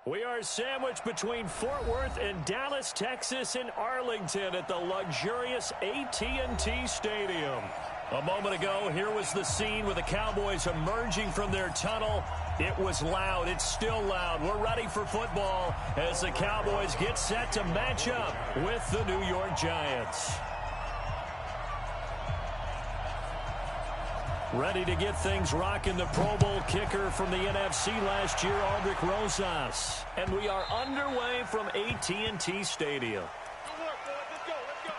We are sandwiched between Fort Worth and Dallas, Texas in Arlington at the luxurious AT&T Stadium. A moment ago, here was the scene with the Cowboys emerging from their tunnel. It was loud. It's still loud. We're ready for football as the Cowboys get set to match up with the New York Giants. Ready to get things rocking, the Pro Bowl kicker from the NFC last year, Aldrick Rosas. And we are underway from AT&T Stadium. Good work, boys. Let's go. Let's go.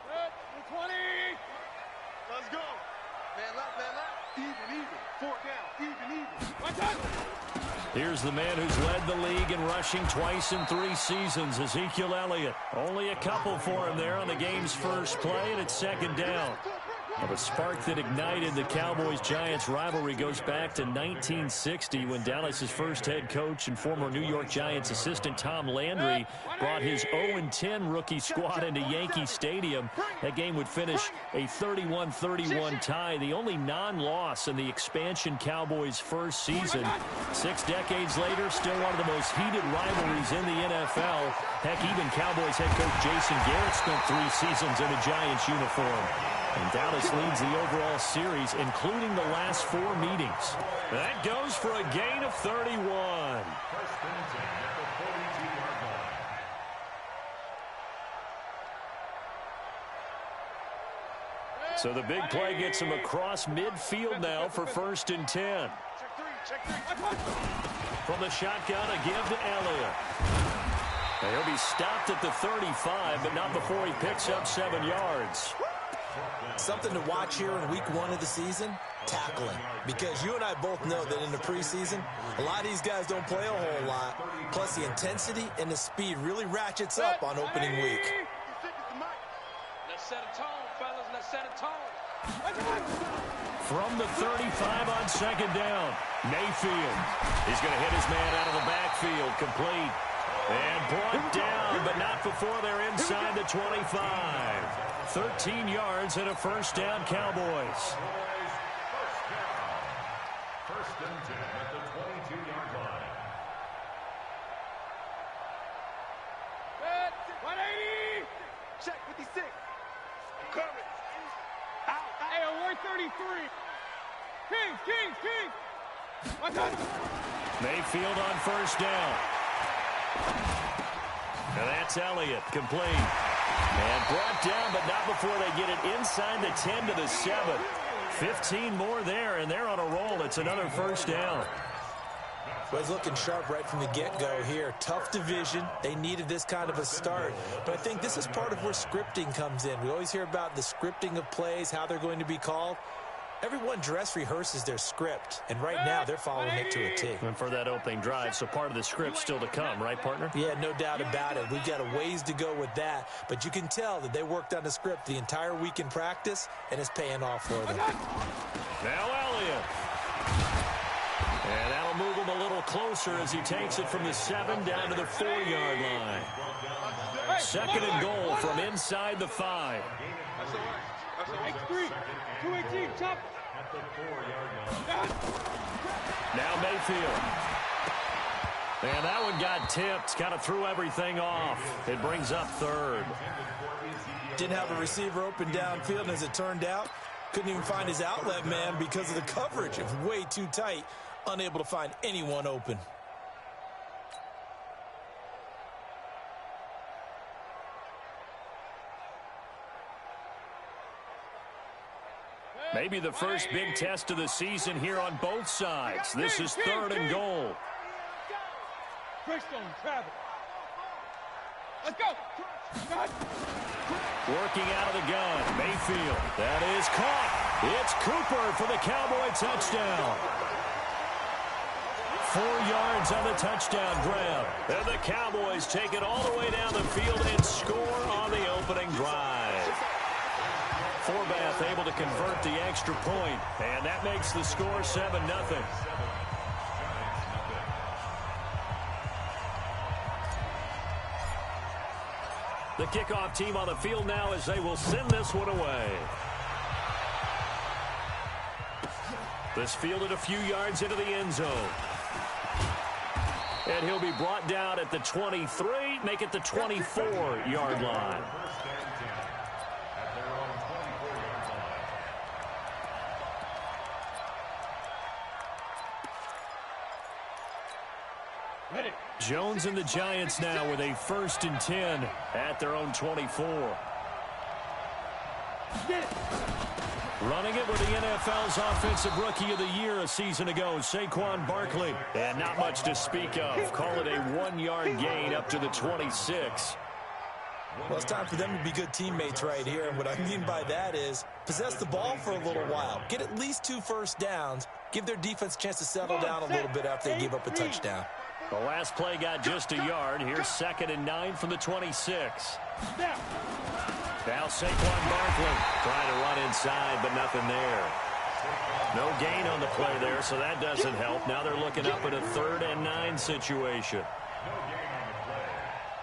Good. 20. Let's go. Man left. Even. Four down. Even. Watch out. Here's the man who's led the league in rushing twice in 3 seasons, Ezekiel Elliott. Only a couple for him there on the game's first play, and it's second down. Well, the spark that ignited the Cowboys-Giants rivalry goes back to 1960 when Dallas's first head coach and former New York Giants assistant Tom Landry brought his 0-10 rookie squad into Yankee Stadium. That game would finish a 31-31 tie, the only non-loss in the expansion Cowboys' first season. 6 decades later, still one of the most heated rivalries in the NFL. Heck, even Cowboys head coach Jason Garrett spent 3 seasons in a Giants uniform. And Dallas leads the overall series, including the last 4 meetings. That goes for a gain of 31. So the big play gets him across midfield now for 1st and 10. From the shotgun, a give to Elliott. He'll be stopped at the 35, but not before he picks up 7 yards. Something to watch here in week 1 of the season, tackling. Because you and I both know that in the preseason, a lot of these guys don't play a whole lot. Plus, the intensity and the speed really ratchets up on opening week. Let's set a tone, fellas. Let's set a tone. From the 35 on 2nd down, Mayfield. He's going to hit his man out of the backfield, complete. And brought down, but not before they're inside the 25. 13 yards and a 1st down, Cowboys. 1st and 10 at the 22-yard line. 180. Check 56. Cover it. Out. Hey, we're 33. Kings. Watch out. Mayfield on 1st down. And that's Elliott, complete. And brought down, but not before they get it inside the 10 to the 7. 15 more there, and they're on a roll. It's another 1st down. Well, he's looking sharp right from the get-go here. Tough division. They needed this kind of a start. But I think this is part of where scripting comes in. We always hear about the scripting of plays, how they're going to be called. Everyone dress rehearses their script, and right now they're following it to a T. And for that opening drive, so part of the script still to come, right, partner? Yeah, no doubt about it. We've got a ways to go with that, but you can tell that they worked on the script the entire week in practice, and it's paying off for them. Now Elliott. And that'll move him a little closer as he takes it from the 7 down to the 4-yard line. 2nd and goal from inside the 5. X3. 218. Chop. At the 4-yard line. Now Mayfield. And that one got tipped. Kind of threw everything off. It brings up 3rd. Didn't have a receiver open downfield, and as it turned out, couldn't even find his outlet man because of the coverage. It was way too tight. Unable to find anyone open. Maybe the first big test of the season here on both sides. This is 3rd and goal. Christone, travel. Let's go. Working out of the gun. Mayfield. That is caught. It's Cooper for the Cowboy touchdown. 4 yards on the touchdown grab. And the Cowboys take it all the way down the field and score on the opening drive. GermanBloodbath able to convert the extra point, and that makes the score 7-0. The kickoff team on the field now as they will send this one away. This fielded a few yards into the end zone. And he'll be brought down at the 23, make it the 24-yard line. Jones and the Giants now with a 1st and 10 at their own 24. Running it with the NFL's Offensive Rookie of the Year a season ago, Saquon Barkley. And not much to speak of. Call it a 1-yard gain up to the 26. Well, it's time for them to be good teammates right here. And what I mean by that is possess the ball for a little while. Get at least 2 first downs. Give their defense a chance to settle down a little bit after they give up a touchdown. The last play got just a yard. Here's 2nd and 9 from the 26. Now Saquon Barkley trying to run inside, but nothing there. No gain on the play there, so that doesn't help. Now they're looking up at a 3rd and 9 situation. No gain on the play.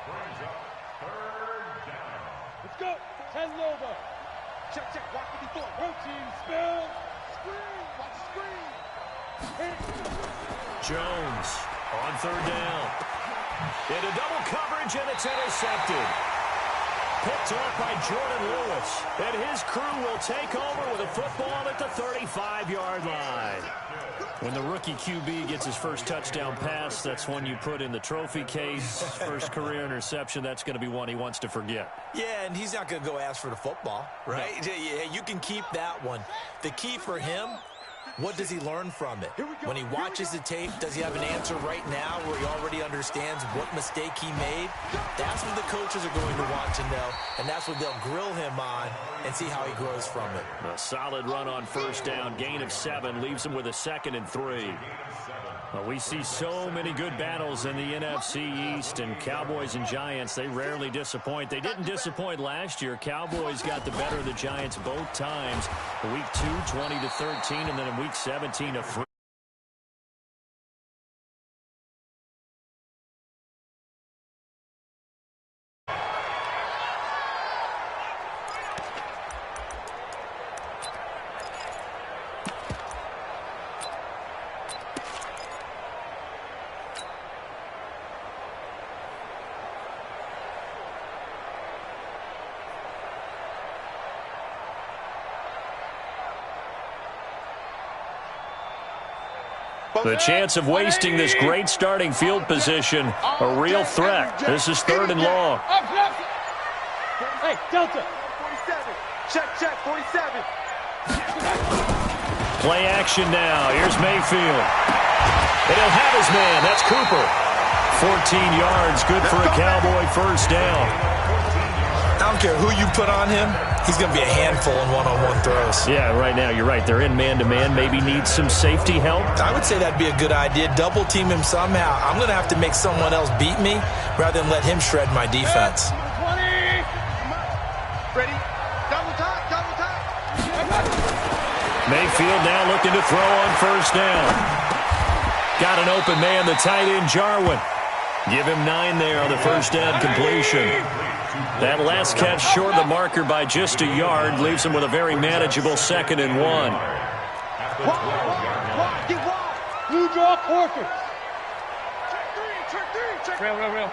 Brings up 3rd down. Let's go. 10 over. Check, check. Watch the before. Routine spell. Screen. Watch the screen. Jones on 3rd down. Into double coverage, and it's intercepted. Picked off by Jordan Lewis. And his crew will take over with a football at the 35-yard line. When the rookie QB gets his first touchdown pass, that's one you put in the trophy case. First career interception, that's going to be one he wants to forget. Yeah, and he's not going to go ask for the football, right? No. Yeah, you can keep that one. The key for him, what does he learn from it? When he watches the tape, does he have an answer right now where he already understands what mistake he made? That's what the coaches are going to want to know, and that's what they'll grill him on and see how he grows from it. A solid run on 1st down, gain of 7, leaves him with a 2nd and 3. Well, we see so many good battles in the NFC East, and Cowboys and Giants, they rarely disappoint. They didn't disappoint last year. Cowboys got the better of the Giants both times. Week 2, 20-13, and then in Week 17, a free. The chance of wasting this great starting field position, a real threat. This is 3rd and long. Hey, Delta. 47. Check, check, 47. Play action now. Here's Mayfield. And he'll have his man. That's Cooper. 14 yards, good for a Cowboy 1st down. I don't care who you put on him. He's going to be a handful in one-on-one throws. Yeah, right now, you're right. They're in man-to-man. Maybe need some safety help. I would say that'd be a good idea. Double team him somehow. I'm going to have to make someone else beat me rather than let him shred my defense. 20. Ready? Double time. Mayfield now looking to throw on 1st down. Got an open man, the tight end, Jarwin. Give him 9 there on the 1st down completion. That last catch short of the marker by just a yard leaves him with a very manageable 2nd and 1. Wide, get wide. Blue draw Corker. Check 3. Real.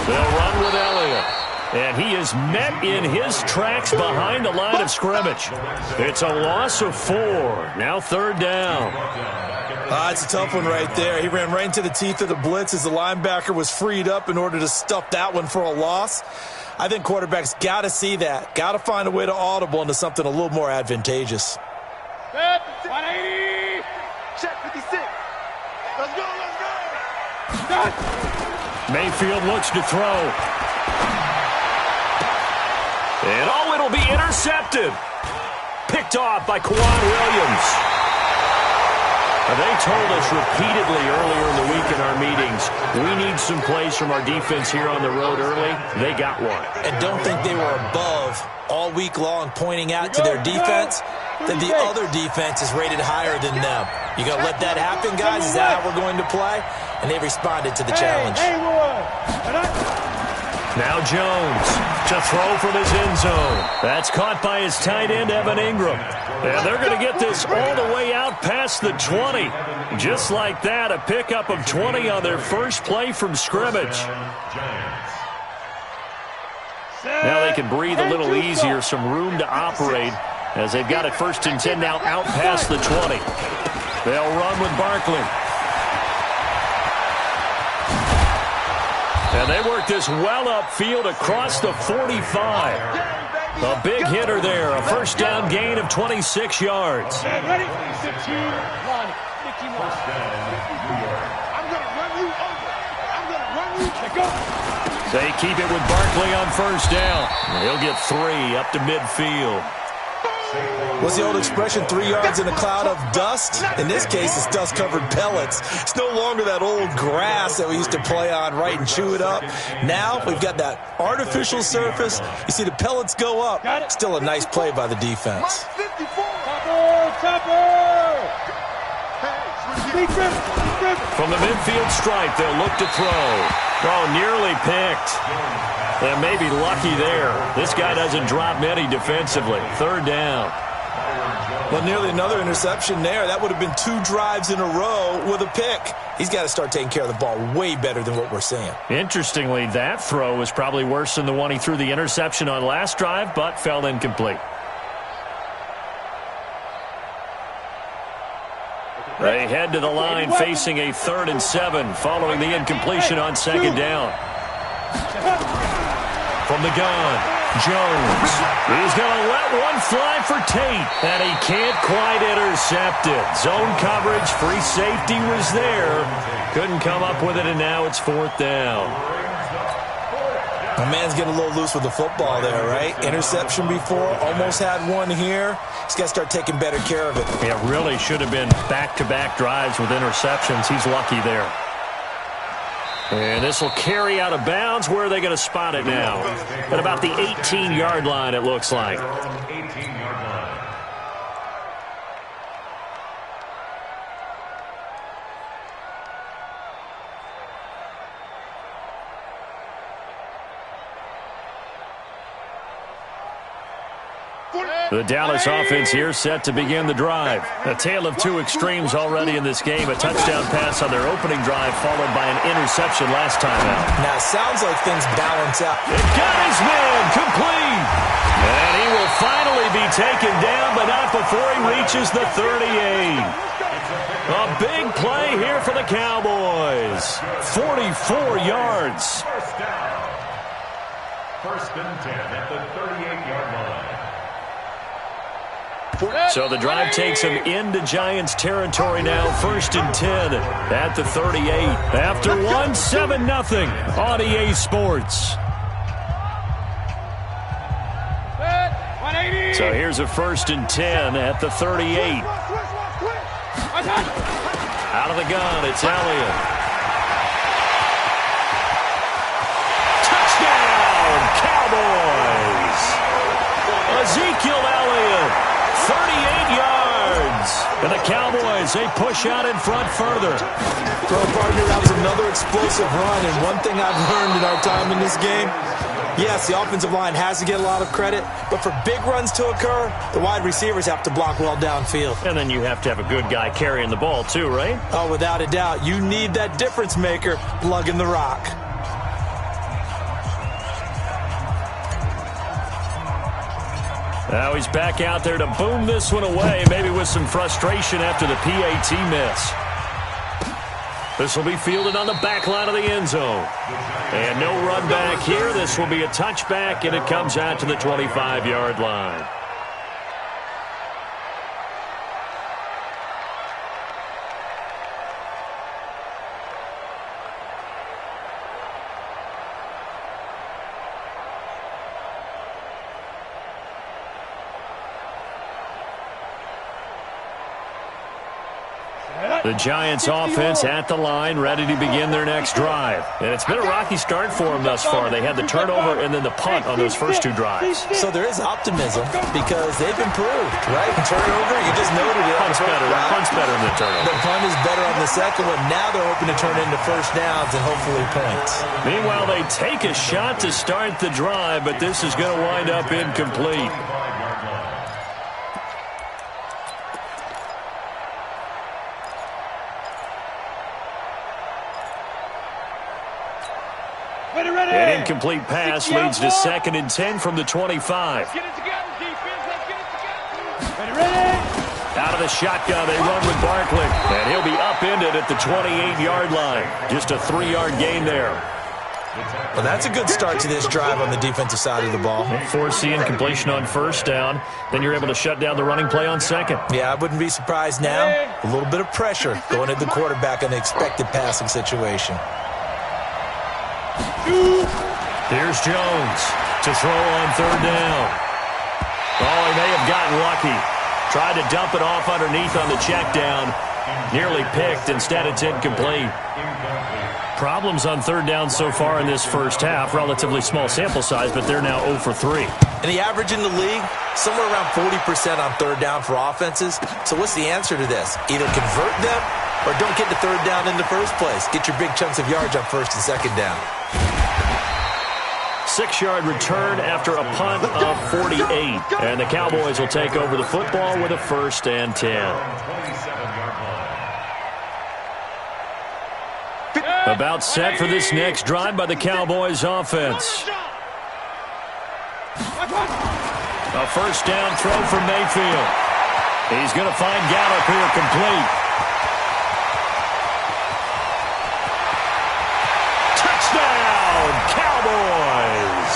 They'll run with Elliott. And he is met in his tracks behind the line of scrimmage. It's a loss of 4. Now 3rd down. It's a tough one right there. He ran right into the teeth of the blitz as the linebacker was freed up in order to stuff that one for a loss. I think quarterbacks got to see that. Got to find a way to audible into something a little more advantageous. Set, 180. Check 56. Let's go. Start. Mayfield looks to throw. And it'll be intercepted. Picked off by Kwan Williams. They told us repeatedly earlier in the week in our meetings, we need some plays from our defense here on the road early. They got one. And don't think they were above all week long pointing out to their defense that the other defense is rated higher than them. You going to let that happen, guys? Is that how we're going to play? And they responded to the challenge. Now Jones to throw from his end zone. That's caught by his tight end, Evan Ingram. And they're going to get this all the way out past the 20. Just like that, a pickup of 20 on their first play from scrimmage. Now they can breathe a little easier, some room to operate as they've got it 1st and 10 now out past the 20. They'll run with Barkley. And they work this well upfield across the 45. A big hitter there, a first down gain of 26 yards. I'm going to run you over. I'm going to run you. Go. They keep it with Barkley on first down. He'll get 3 up to midfield. What's the old expression, 3 yards in a cloud of dust? In this case, it's dust-covered pellets. It's no longer that old grass that we used to play on, right, and chew it up. Now we've got that artificial surface. You see the pellets go up. Still a nice play by the defense. From the midfield stripe, they'll look to throw. Oh, nearly picked. They may be lucky there. This guy doesn't drop many defensively. 3rd down. Well, nearly another interception there. That would have been 2 drives in a row with a pick. He's got to start taking care of the ball way better than what we're seeing. Interestingly, that throw was probably worse than the one he threw the interception on last drive, but fell incomplete. They head to the line facing a 3rd and 7 following the incompletion on 2nd down. From the gun, Jones. He's going to let one fly for Tate, and he can't quite intercept it. Zone coverage, free safety was there. Couldn't come up with it, and now it's 4th down. My man's getting a little loose with the football there, right? Interception before, almost had one here. He's got to start taking better care of it. It really should have been back-to-back drives with interceptions. He's lucky there. And this will carry out of bounds. Where are they going to spot it now? At about the 18-yard line, it looks like. The Dallas offense here set to begin the drive. A tale of 2 extremes already in this game. A touchdown pass on their opening drive followed by an interception last time out. Now, it sounds like things balance out. It got his man complete. And he will finally be taken down, but not before he reaches the 38. A big play here for the Cowboys. 44 yards. First down. 1st and 10 at the 38-yard line. So the drive takes him into Giants territory now. 1st and 10 at the 38. After 1, 7-0 on EA Sports. So here's a 1st and 10 at the 38. Out of the gun, it's Elliott. Touchdown, Cowboys! Ezekiel Elliott. 38 yards. And the Cowboys, they push out in front further. Well, partner, that was another explosive run. And one thing I've learned in our time in this game, yes, the offensive line has to get a lot of credit, but for big runs to occur, the wide receivers have to block well downfield. And then you have to have a good guy carrying the ball too, right? Oh, without a doubt. You need that difference maker lugging the rock. Now he's back out there to boom this one away, maybe with some frustration after the PAT miss. This will be fielded on the back line of the end zone. And no run back here. This will be a touchback, and it comes out to the 25-yard line. The Giants offense at the line, ready to begin their next drive. And it's been a rocky start for them thus far. They had the turnover and then the punt on those first two drives. So there is optimism because they've improved, right? Turnover, you just noted it. Punt's better. Punt's better than the turnover. The punt is better on the second one. Now they're hoping to turn into first downs and hopefully points. Meanwhile, they take a shot to start the drive, but this is going to wind up incomplete. An incomplete pass leads to 2nd and 10 from the 25. Let's get it together, defense. Let's get it together. Ready? Out of the shotgun, they run with Barkley. And he'll be upended at the 28-yard line. Just a 3-yard gain there. Well, that's a good start to this drive on the defensive side of the ball. Force the incompletion on first down. Then you're able to shut down the running play on second. Yeah, I wouldn't be surprised now. A little bit of pressure going at the quarterback in the expected passing situation. Here's Jones to throw on third down. Oh, he may have gotten lucky. Tried to dump it off underneath on the check down. Nearly picked. Instead, it's incomplete. Problems on third down so far in this first half. Relatively small sample size, but they're now 0 for 3. And the average in the league, somewhere around 40% on third down for offenses. So what's the answer to this? Either convert them or don't get to third down in the first place. Get your big chunks of yards on first and second down. 6-yard return after a punt of 48. And the Cowboys will take over the football with a 1st and 10. About set for this next drive by the Cowboys offense. A first down throw from Mayfield. He's going to find Gallup here complete. Touchdown, Cowboys!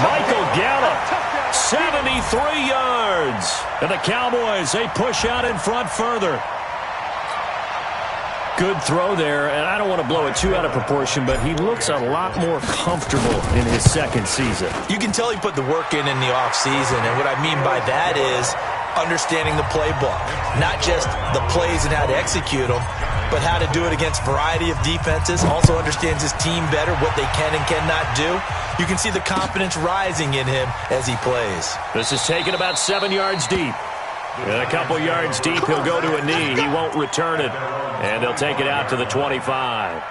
Michael Gallup, 73 yards. And the Cowboys, they push out in front further. Good throw there, and I don't want to blow it too out of proportion, but he looks a lot more comfortable in his second season. You can tell he put the work in the offseason, and what I mean by that is understanding the playbook. Not just the plays and how to execute them, but how to do it against a variety of defenses. Also understands his team better, what they can and cannot do. You can see the confidence rising in him as he plays. This is taken about 7 yards deep. And a couple yards deep, he'll go to a knee. He won't return it. And they'll take it out to the 25.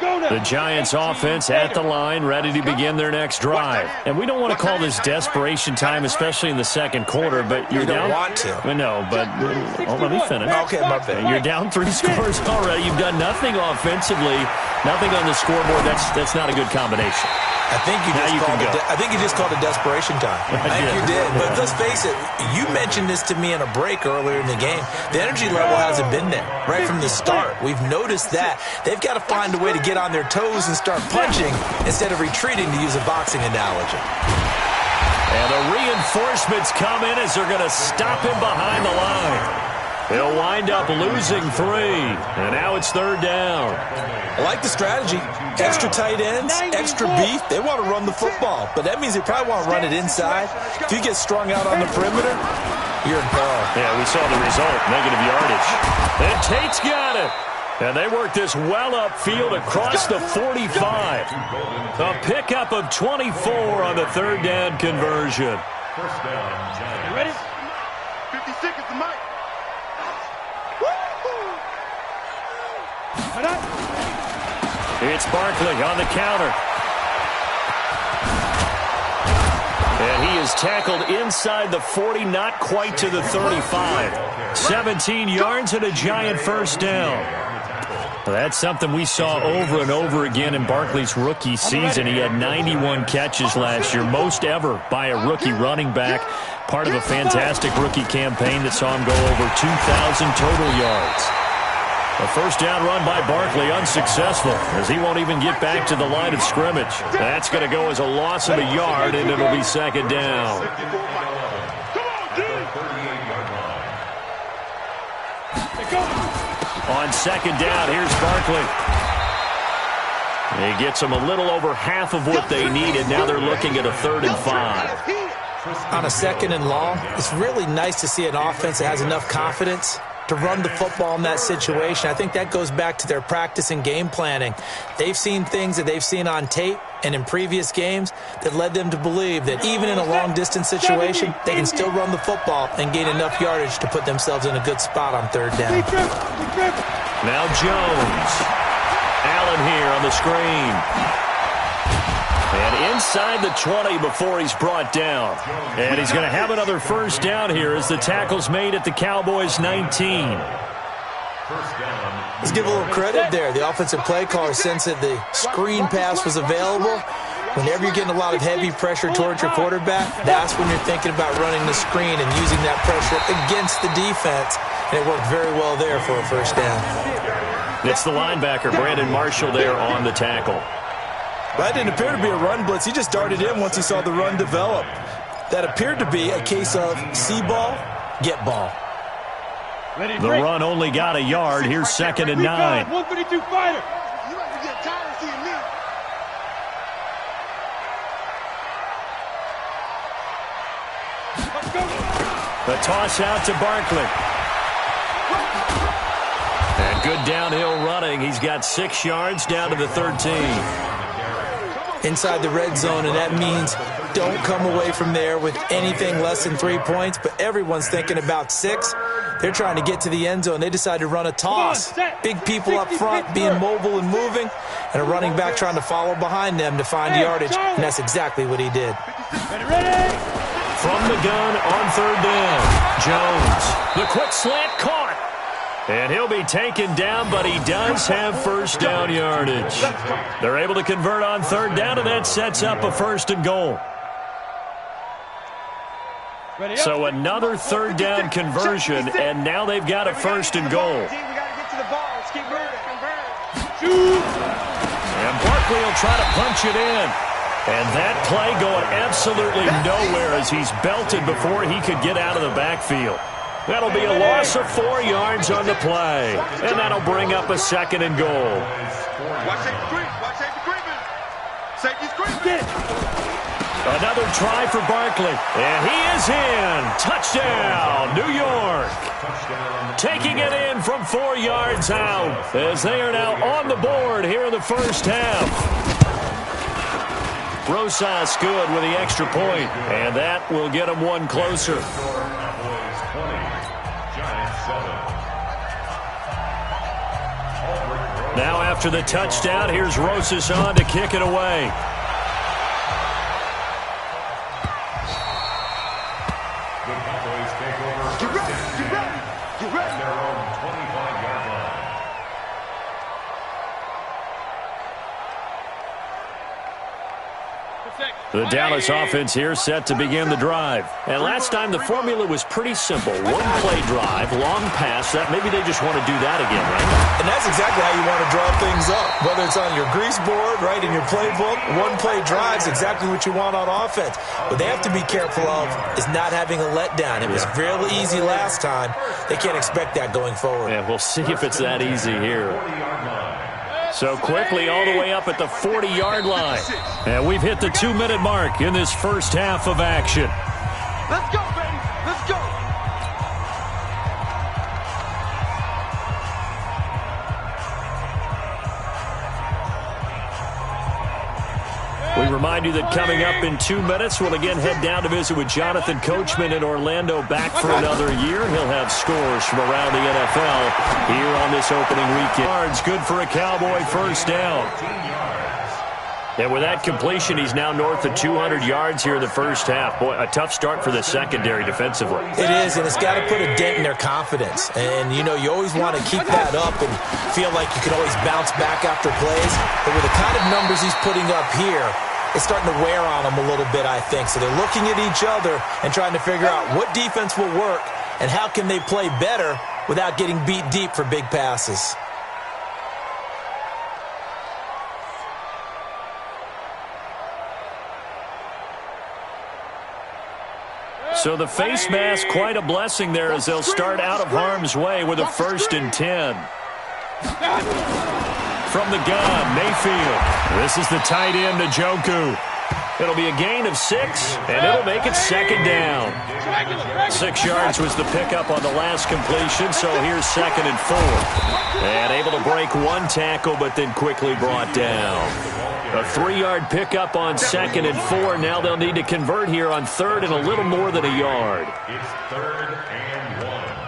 The Giants offense at the line, ready to begin their next drive. And we don't want to call this desperation time, especially in the second quarter, but you're down. You don't want to. No, but let me finish. Okay, my bad. You're down 3 scores already. You've done nothing offensively, nothing on the scoreboard. That's not a good combination. I think you just called it desperation time. I think you did. But let's face it, you mentioned this to me in a break earlier in the game. The energy level hasn't been there right from the start. We've noticed that. They've got to find a way to get on their toes and start punching instead of retreating, to use a boxing analogy. And the reinforcements come in as they're going to stop him behind the line. They'll wind up losing 3. And now it's third down. I like the strategy. Extra tight ends, extra beef. They want to run the football, but that means they probably want to run it inside. If you get strung out on the perimeter, you're in peril. Yeah, we saw the result, negative yardage. And Tate's got it. And they work this well upfield across the 45. A pickup of 24 on the third down conversion. First down, Giants. You ready? 50 seconds to Mike. It's Barkley on the counter. And he is tackled inside the 40, not quite to the 35. 17 yards and a Giant first down. Well, that's something we saw over and over again in Barkley's rookie season. He had 91 catches last year, most ever by a rookie running back. Part of a fantastic rookie campaign that saw him go over 2,000 total yards. A first down run by Barkley, unsuccessful, as he won't even get back to the line of scrimmage. That's going to go as a loss of a yard, and it'll be second down. On second down, here's Barkley. He gets them a little over half of what they needed. Now they're looking at a 3rd and 5. On a 2nd and long, it's really nice to see an offense that has enough confidence to run the football in that situation. I think that goes back to their practice and game planning. They've seen things that they've seen on tape and in previous games that led them to believe that even in a long-distance situation, they can still run the football and gain enough yardage to put themselves in a good spot on 3rd down. Now Jones. Allen here on the screen. And inside the 20 before he's brought down. And he's going to have another 1st down here as the tackle's made at the Cowboys' 19. Let's give a little credit there. The offensive play caller sensed that the screen pass was available. Whenever you're getting a lot of heavy pressure towards your quarterback, that's when you're thinking about running the screen and using that pressure against the defense. And it worked very well there for a 1st down. It's the linebacker, Brandon Marshall, there on the tackle. That didn't appear to be a run blitz. He just darted in once he saw the run develop. That appeared to be a case of see ball, get ball. The run only got a yard. Here's 2nd and 9. 132 fighter. You like to get tired of seeing me. Let's go. The toss out to Barkley. And good downhill running. He's got 6 yards down to the 13. Inside the red zone, and that means don't come away from there with anything less than 3 points, but everyone's thinking about 6. They're trying to get to the end zone. They decide to run a toss. Big people up front being mobile and moving, and a running back trying to follow behind them to find yardage, and that's exactly what he did. From the gun on 3rd down, Jones. The quick slant caught. And he'll be taken down, but he does have 1st down yardage. They're able to convert on 3rd down, and that sets up a 1st and goal. So another 3rd down conversion, and now they've got a 1st and goal. And Barkley will try to punch it in. And that play going absolutely nowhere as he's belted before he could get out of the backfield. That'll be a loss of 4 yards on the play. And that'll bring up a 2nd and goal. Watch safety creep. Watch safety creeping. Safety's creeping. Another try for Barkley. And he is in. Touchdown, New York. Taking it in from 4 yards out as they are now on the board here in the 1st half. Rosas good with the extra point. And that will get him one closer. Now after the touchdown, here's Rosas on to kick it away. The Cowboys take over at their own 25-yard line. The Dallas offense here set to begin the drive. And last time the formula was pretty simple. 1-play drive, long pass. That maybe they just want to do that again, right? And that's exactly how you want to draw things up. Whether it's on your grease board, right, in your playbook, 1-play drive is exactly what you want on offense. What they have to be careful of is not having a letdown. It was really easy last time. They can't expect that going forward. Yeah, we'll see if it's that easy here. So quickly all the way up at the 40-yard line. And we've hit the 2-minute mark in this 1st half of action. Let's go, baby. Let's go. We remind you that coming up in 2 minutes, we'll again head down to visit with Jonathan Coachman in Orlando, back for another year. He'll have scores from around the NFL here on this opening weekend. Yards good for a Cowboy 1st down. And with that completion, he's now north of 200 yards here in the 1st half. Boy, a tough start for the secondary defensively. It is, and it's got to put a dent in their confidence. And, you know, you always want to keep that up and feel like you can always bounce back after plays. But with the kind of numbers he's putting up here, it's starting to wear on them a little bit, I think. So they're looking at each other and trying to figure out what defense will work and how can they play better without getting beat deep for big passes. So the face mask, quite a blessing there as they'll start out of harm's way with a 1st and 10. From the gun, Mayfield. This is the tight end, Njoku. It'll be a gain of 6, and it'll make it second down. 6 yards was the pickup on the last completion, so here's 2nd and 4. And able to break one tackle, but then quickly brought down. A 3-yard pickup on 2nd and 4. Now they'll need to convert here on 3rd and a little more than a yard. It's 3rd and 1.